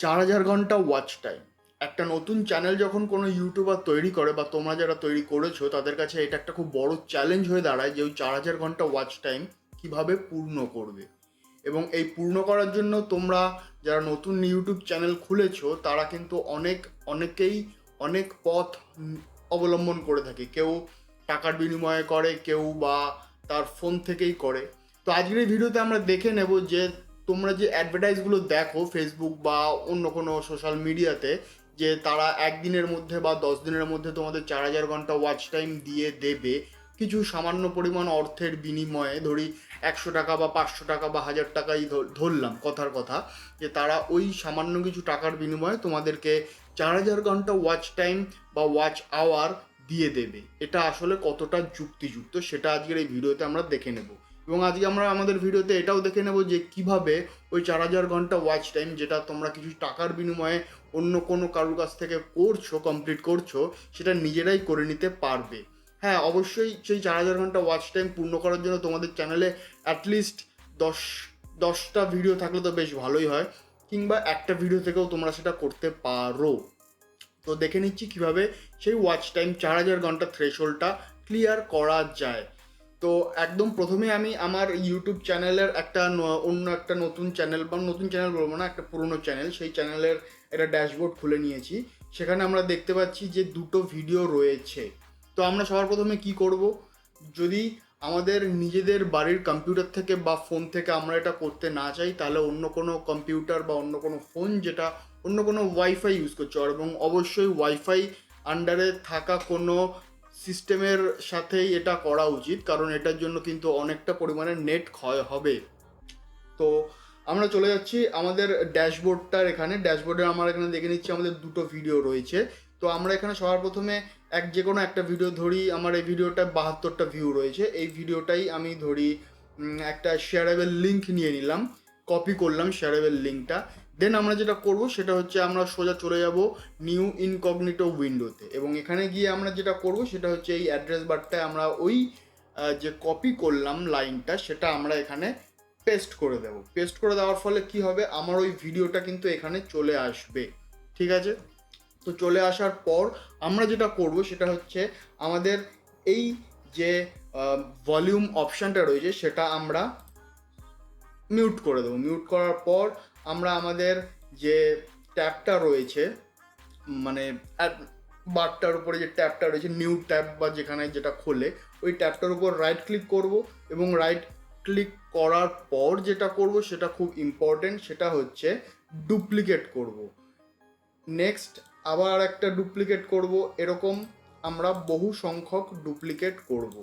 4000 ঘন্টা watch time. একটা নতুন চ্যানেল যখন কোনো ইউটিউবার তৈরি করে বা তোমরা যারা তৈরি করেছো তাদের কাছে এটা একটা খুব বড় চ্যালেঞ্জ হয়ে দাঁড়ায় যে ওই 4000 ঘন্টা ওয়াচ টাইম কীভাবে পূর্ণ করবে। এবং এই পূর্ণ করার জন্য তোমরা যারা নতুন ইউটিউব চ্যানেল খুলেছো তারা কিন্তু অনেকেই অনেক পথ অবলম্বন করে থাকে। কেউ টাকার বিনিময়ে করে, কেউ বা তার ফোন থেকেই করে। তো আজকের এই ভিডিওতে আমরা দেখে নেব যে তোমরা যে অ্যাডভার্টাইজগুলো দেখো ফেসবুক বা অন্য কোনো সোশ্যাল মিডিয়াতে, যে তারা একদিনের মধ্যে বা 10 দিনের মধ্যে তোমাদের 4000 ঘন্টা ওয়াচ টাইম দিয়ে দেবে কিছু সামান্য পরিমাণ অর্থের বিনিময়ে। ধরি 100 টাকা বা 500 টাকা বা 1000 টাকাই ধরলাম কথার কথা, যে তারা ওই সামান্য কিছু টাকার বিনিময়ে তোমাদেরকে 4000 ঘন্টা ওয়াচ টাইম বা ওয়াচ আওয়ার দিয়ে দেবে। এটা আসলে কতটা যুক্তিযুক্ত সেটা আজকের এই ভিডিওতে আমরা দেখে নেব। এবং আজকে আমরা আমাদের ভিডিওতে এটাও দেখে নেব যে কিভাবে ওই 4000 ঘন্টা ওয়াচ টাইম, যেটা তোমরা কিছু টাকার বিনিময়ে অন্য কোনো কারোর কাছ থেকে কমপ্লিট করছো, সেটা নিজেরাই করে নিতে পারবে। হ্যাঁ, অবশ্যই সেই 4000 ঘন্টা ওয়াচ টাইম পূর্ণ করার জন্য তোমাদের চ্যানেলে অ্যাটলিস্ট 10টা ভিডিও থাকলে তো বেশ ভালোই হয়, কিংবা একটা ভিডিও থেকেও তোমরা সেটা করতে পারো। তো দেখে নিচ্ছি কিভাবে সেই ওয়াচ টাইম 4000 ঘন্টা থ্রেশহোল্ডটা ক্লিয়ার করা যায়। তো একদম প্রথমে আমি আমার ইউটিউব চ্যানেলের অন্য একটা নতুন চ্যানেল, বা নতুন চ্যানেল বলবো না, একটা পুরনো চ্যানেল, সেই চ্যানেলের একটা ড্যাশবোর্ড খুলে নিয়েছি। সেখানে আমরা দেখতে পাচ্ছি যে 2টো ভিডিও রয়েছে। তো আমরা সবার প্রথমে কি করব, যদি আমাদের নিজেদের বাড়ির কম্পিউটার থেকে বা ফোন থেকে আমরা এটা করতে না চাই, তাহলে অন্য কোনো কম্পিউটার বা অন্য কোনো ফোন যেটা অন্য কোনো ওয়াইফাই ইউজ করছে, এবং অবশ্যই ওয়াইফাই আন্ডারে থাকা কোনো সিস্টেমের সাথেই এটা করা উচিত, কারণ এটার জন্য কিন্তু অনেকটা পরিমাণে নেট ক্ষয় হবে। তো আমরা চলে যাচ্ছি আমাদের ড্যাশবোর্ডটার এখানে। ড্যাশবোর্ডে আমরা এখানে দেখে নিচ্ছি আমাদের 2টো ভিডিও রয়েছে। তো আমরা এখানে সবার প্রথমে যে কোনো একটা ভিডিও ধরি। আমার এই ভিডিওটা 72টা ভিউ রয়েছে। এই ভিডিওটাই আমি ধরি একটা শেয়ারেবল লিঙ্ক নিয়ে নিলাম, কপি করলাম শেয়ারেবল লিঙ্কটা। দেন আমরা যেটা করব সেটা হচ্ছে আমরা সোজা চলে যাব নিউ ইনকগনিটো উইন্ডোতে, এবং এখানে গিয়ে আমরা যেটা করব সেটা হচ্ছে এই অ্যাড্রেস বারটায় আমরা ওই যে কপি করলাম লাইনটা, সেটা আমরা এখানে পেস্ট করে দেব। পেস্ট করে দেওয়ার ফলে কি হবে, আমার ওই ভিডিওটা কিন্তু এখানে চলে আসবে। ঠিক আছে, তো চলে আসার পর আমরা যেটা করব সেটা হচ্ছে আমাদের এই যে ভলিউম অপশানটা রয়েছে সেটা আমরা মিউট করে দেবো। মিউট করার পর আমরা আমাদের যে ট্যাবটা রয়েছে, মানে বারটার উপরে যে ট্যাবটা রয়েছে, নিউ ট্যাব বা যেখানে যেটা খোলে, ওই ট্যাবটার উপর রাইট ক্লিক করব, এবং রাইট ক্লিক করার পর যেটা করব সেটা খুব ইম্পর্টেন্ট, সেটা হচ্ছে ডুপ্লিকেট করব। নেক্সট আবার একটা ডুপ্লিকেট করব। এরকম আমরা বহু সংখ্যক ডুপ্লিকেট করব,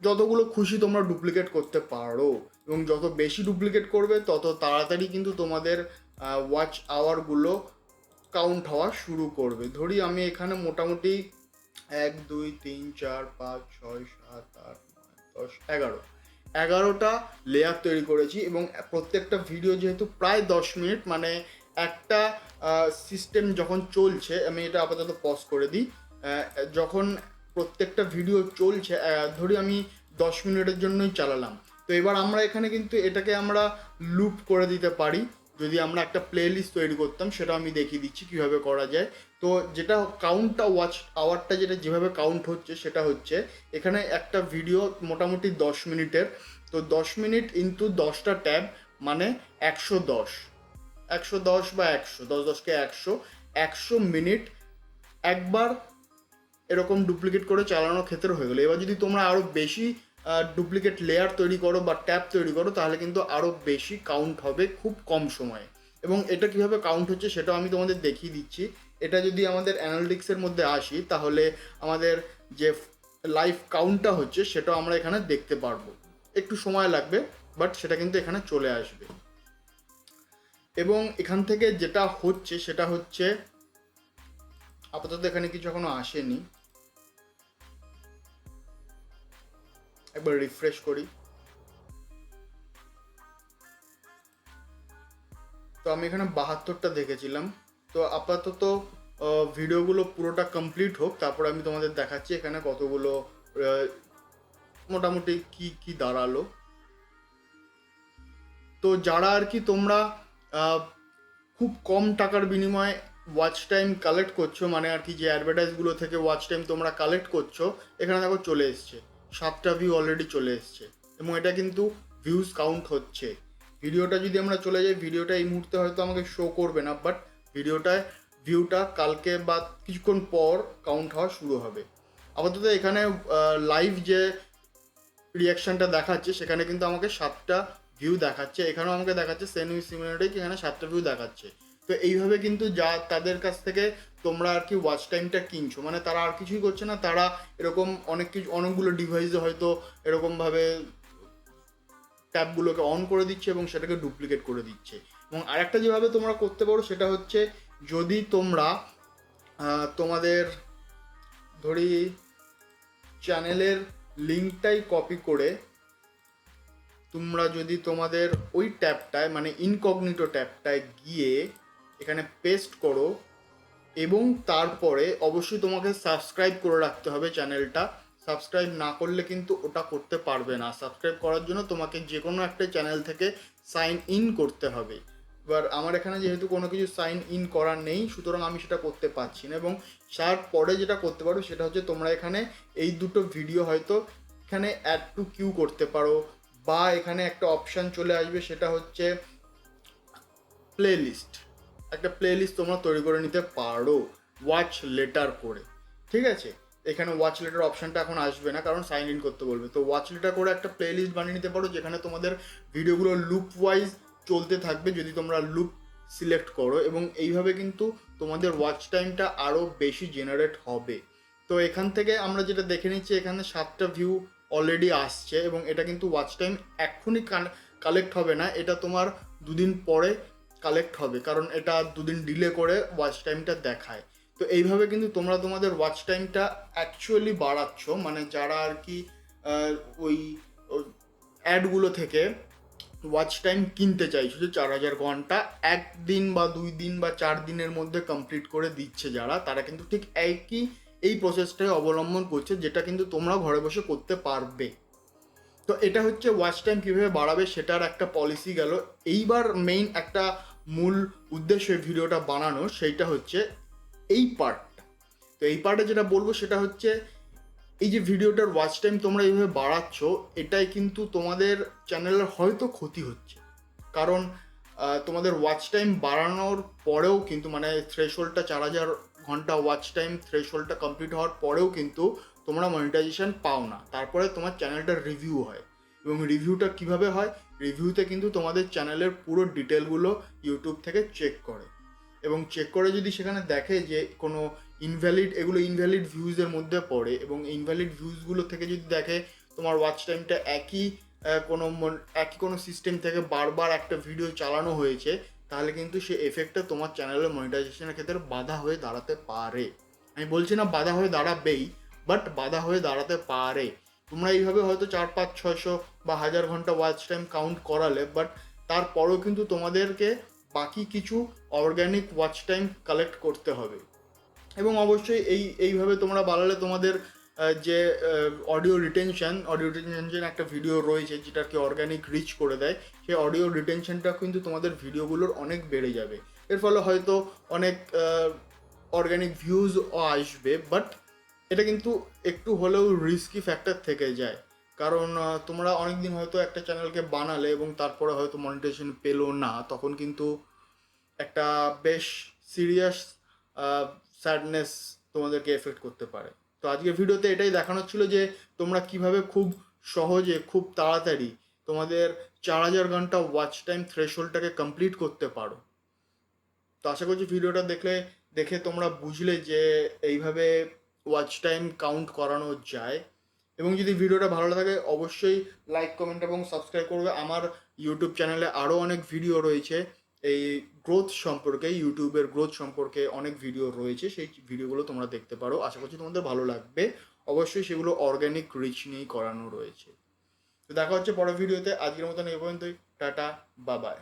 যতগুলো খুশি তোমরা ডুপ্লিকেট করতে পারো, এবং যত বেশি ডুপ্লিকেট করবে তত তাড়াতাড়ি কিন্তু তোমাদের ওয়াচ আওয়ারগুলো কাউন্ট হওয়া শুরু করবে। ধরি আমি এখানে মোটামুটি 1 2 3 4 5 6 7 8 9 10 11টা লেয়ার তৈরি করেছি, এবং প্রত্যেকটা ভিডিও যেহেতু প্রায় 10 মিনিট, মানে একটা সিস্টেম যখন চলছে, আমি এটা আপাতত পজ করে দিই, যখন প্রত্যেকটা ভিডিও চলছে, ধরি আমি 10 মিনিটের জন্যই চালালাম, তো এবার আমরা এখানে কিন্তু এটাকে আমরা লুপ করে দিতে পারি। যদি আমরা একটা প্লে লিস্ট তৈরি করতাম, সেটা আমি দেখিয়ে দিচ্ছি কীভাবে করা যায়। তো যেটা কাউন্টটা, ওয়াচ আওয়ারটা যেটা যেভাবে কাউন্ট হচ্ছে সেটা হচ্ছে, এখানে একটা ভিডিও মোটামুটি 10 মিনিটের, তো 10 মিনিট ইন্টু 10টা ট্যাব, মানে 110 110 বা 100, 10 10কে 100 মিনিট একবার এরকম ডুপ্লিকেট করে চালানোর ক্ষেত্রে হয়ে গেলো। এবার যদি তোমরা আরও বেশি ডুপ্লিকেট লেয়ার তৈরি করো বা ট্যাব তৈরি করো, তাহলে কিন্তু আরও বেশি কাউন্ট হবে খুব কম সময়ে। এবং এটা কীভাবে কাউন্ট হচ্ছে সেটাও আমি তোমাদের দেখিয়ে দিচ্ছি। এটা যদি আমাদের অ্যানালিটিক্সের মধ্যে আসি, তাহলে আমাদের যে লাইভ কাউন্টটা হচ্ছে সেটাও আমরা এখানে দেখতে পারবো। একটু সময় লাগবে, বাট সেটা কিন্তু এখানে চলে আসবে। এবং এখান থেকে যেটা হচ্ছে সেটা হচ্ছে, আপাতত এখানে কিছু এখনো আসেনি, একবার রিফ্রেশ করি। তো আমি এখানে 72টা দেখেছিলাম। তো আপাতত ভিডিওগুলো পুরোটা কমপ্লিট হোক, তারপর আমি তোমাদের দেখাচ্ছি এখানে কতগুলো মোটামুটি কি দাঁড়ালো। তো যারা আর কি তোমরা খুব কম টাকার বিনিময়ে ওয়াচ টাইম কালেক্ট করছো, মানে আর কি যে অ্যাডভার্টাইজগুলো থেকে ওয়াচ টাইম তোমরা কালেক্ট করছো, এখানে দেখো চলে এসছে 7টা ভিউ অলরেডি চলে এসছে, এবং এটা কিন্তু ভিউজ কাউন্ট হচ্ছে। ভিডিওটা যদি আমরা চলে যাই, ভিডিওটা এই মুহূর্তে হয়তো আমাকে শো করবে না, বাট ভিডিওটায় ভিউটা কালকে বা কিছুক্ষণ পর কাউন্ট হওয়া শুরু হবে। আপাতত এখানে লাইভ যে রিয়াকশনটা দেখাচ্ছে সেখানে কিন্তু আমাকে 7টা ভিউ দেখাচ্ছে, এখানেও আমাকে দেখাচ্ছে সেম সিমিলারটাই, এখানে 7টা ভিউ দেখাচ্ছে। তো এইভাবে কিন্তু যা তাদের কাছ থেকে তোমরা আর কি ওয়াচ টাইমটা কিনছো, মানে তারা আর কিছুই করছে না, তারা এরকম অনেকগুলো ডিভাইসে হয়তো এরকমভাবে ট্যাবগুলোকে অন করে দিচ্ছে এবং সেটাকে ডুপ্লিকেট করে দিচ্ছে। এবং আরেকটা যেভাবে তোমরা করতে পারো সেটা হচ্ছে, যদি তোমরা তোমাদের ধরি চ্যানেলের লিঙ্কটাই কপি করে তোমরা যদি তোমাদের ওই ট্যাবটায় মানে ইনকগনিটো ট্যাবটায় গিয়ে এখানে পেস্ট করো, এবং তারপরে অবশ্যই তোমাকে সাবস্ক্রাইব করে রাখতে হবে চ্যানেলটা। সাবস্ক্রাইব না করলে কিন্তু ওটা করতে পারবে না। সাবস্ক্রাইব করার জন্য তোমাকে যে কোনো একটা চ্যানেল থেকে সাইন ইন করতে হবে। এবার আমার এখানে যেহেতু কোনো কিছু সাইন ইন করা নেই, সুতরাং আমি সেটা করতে পারছি না। এবং তারপরে যেটা করতে পারো সেটা হচ্ছে, তোমরা এখানে এই দুটো ভিডিও হয়তো এখানে অ্যাড টু কিউ করতে পারো, বা এখানে একটা অপশান চলে আসবে সেটা হচ্ছে প্লেলিস্ট। একটা প্লেলিস্ট তোমরা তৈরি করে নিতে পারো ওয়াচ লেটার করে, ঠিক আছে? এখানে ওয়াচ লেটার অপশানটা এখন আসবে না, কারণ সাইন ইন করতে বলবে। তো ওয়াচ লেটার করে একটা প্লেলিস্ট বানিয়ে নিতে পারো, যেখানে তোমাদের ভিডিওগুলো লুপ ওয়াইজ চলতে থাকবে যদি তোমরা লুপ সিলেক্ট করো, এবং এইভাবে কিন্তু তোমাদের ওয়াচ টাইমটা আরও বেশি জেনারেট হবে। তো এখান থেকে আমরা যেটা দেখে নিচ্ছি, এখানে 7টা ভিউ অলরেডি আসছে, এবং এটা কিন্তু ওয়াচ টাইম এক্ষুনি কালেক্ট হবে না, এটা তোমার 2 দিন পরে কালেক্ট হবে, কারণ এটা 2 দিন ডিলে করে ওয়াচ টাইমটা দেখায়। তো এইভাবে কিন্তু তোমরা তোমাদের ওয়াচ টাইমটা অ্যাকচুয়ালি বাড়াচ্ছ, মানে যারা আর কি ওই অ্যাডগুলো থেকে ওয়াচ টাইম কিনতে চাইছো, যে 4000 ঘন্টা 1 দিন বা 2 দিন বা 4 দিনের মধ্যে কমপ্লিট করে দিচ্ছে যারা, তারা কিন্তু ঠিক এই প্রসেসটাই অবলম্বন করছে, যেটা কিন্তু তোমরা ঘরে বসে করতে পারবে। তো এটা হচ্ছে ওয়াচ টাইম কীভাবে বাড়াবে সেটার একটা পলিসি গেল। এইবার মেইন একটা মূল উদ্দেশ্য ভিডিওটা বানানো, সেইটা হচ্ছে এই পার্টটা। তো এই পার্টে যেটা বলবো সেটা হচ্ছে, এই যে ভিডিওটার ওয়াচ টাইম তোমরা এইভাবে বাড়াচ্ছ, এটাই কিন্তু তোমাদের চ্যানেলের হয়তো ক্ষতি হচ্ছে। কারণ তোমাদের ওয়াচ টাইম বাড়ানোর পরেও কিন্তু, মানে থ্রেশহোল্ডটা 4000 ঘন্টা ওয়াচ টাইম থ্রেশহোল্ডটা কমপ্লিট হওয়ার পরেও কিন্তু তোমরা মনিটাইজেশন পাও না। তারপরে তোমার চ্যানেলটার রিভিউ হয়, এবং রিভিউটা কিভাবে হয়, রিভিউতে কিন্তু তোমাদের চ্যানেলের পুরো ডিটেলগুলো ইউটিউব থেকে চেক করে, এবং চেক করে যদি সেখানে দেখে যে কোনো এগুলো ইনভ্যালিড ভিউজের মধ্যে পড়ে, এবং ইনভ্যালিড ভিউজগুলো থেকে যদি দেখে তোমার ওয়াচ টাইমটা একই কোনো সিস্টেম থেকে বারবার একটা ভিডিও চালানো হয়েছে, তাহলে কিন্তু সে এফেক্টটা তোমার চ্যানেলের মনিটাইজেশনের ক্ষেত্রে বাধা হয়ে দাঁড়াতে পারে। আমি বলছি না বাধা হয়ে দাঁড়াবেই, বাট বাধা হয়ে দাঁড়াতে পারে। তোমরা এইভাবে হয়তো 400, 500 বা 1000 ঘন্টা ওয়াচ টাইম কাউন্ট করালে, বাট তারপরেও কিন্তু তোমাদেরকে বাকি কিছু অর্গ্যানিক ওয়াচ টাইম কালেক্ট করতে হবে। এবং অবশ্যই এইভাবে তোমরা বাড়ালে তোমাদের যে অডিও রিটেনশন একটা ভিডিও রয়েছে যেটাকে অর্গ্যানিক রিচ করে দেয়, সেই অডিও রিটেনশনটা কিন্তু তোমাদের ভিডিওগুলোর অনেক বেড়ে যাবে। এর ফলে হয়তো অনেক অর্গ্যানিক ভিউজও আসবে, বাট এটা কিন্তু একটু হলেও রিস্কি ফ্যাক্টর থেকে যায়। কারণ তোমরা অনেক দিন হয়তো একটা চ্যানেলকে বানালে এবং তারপরে হয়তো মনিটাইজেশন পেলো না, তখন কিন্তু একটা বেশ সিরিয়াস স্যাডনেস তোমাদেরকে এফেক্ট করতে পারে। তো আজকের ভিডিওতে এটাই দেখানো ছিল যে তোমরা কিভাবে খুব সহজে খুব তাড়াতাড়ি তোমাদের 4000 ঘন্টা ওয়াচ টাইম থ্রেশহোল্ডটাকে কমপ্লিট করতে পারো। তো আশা করছি ভিডিওটা দেখে তোমরা বুঝলে যে এইভাবে ওয়াচ টাইম কাউন্ট করানো যায়। এবং যদি ভিডিওটা ভালো লাগে অবশ্যই লাইক, কমেন্ট এবং সাবস্ক্রাইব করবে। আমার ইউটিউব চ্যানেলে আরও অনেক ভিডিও রয়েছে এই গ্রোথ সম্পর্কে, ইউটিউবের গ্রোথ সম্পর্কে অনেক ভিডিও রয়েছে, সেই ভিডিওগুলো তোমরা দেখতে পারো। আশা করছি তোমাদের ভালো লাগবে। অবশ্যই সেগুলো অর্গ্যানিক রিচ নিয়েই করানো রয়েছে। তো দেখা হচ্ছে পরের ভিডিওতে। আজকের মতন এই পর্যন্তই। টাটা, বাবাই।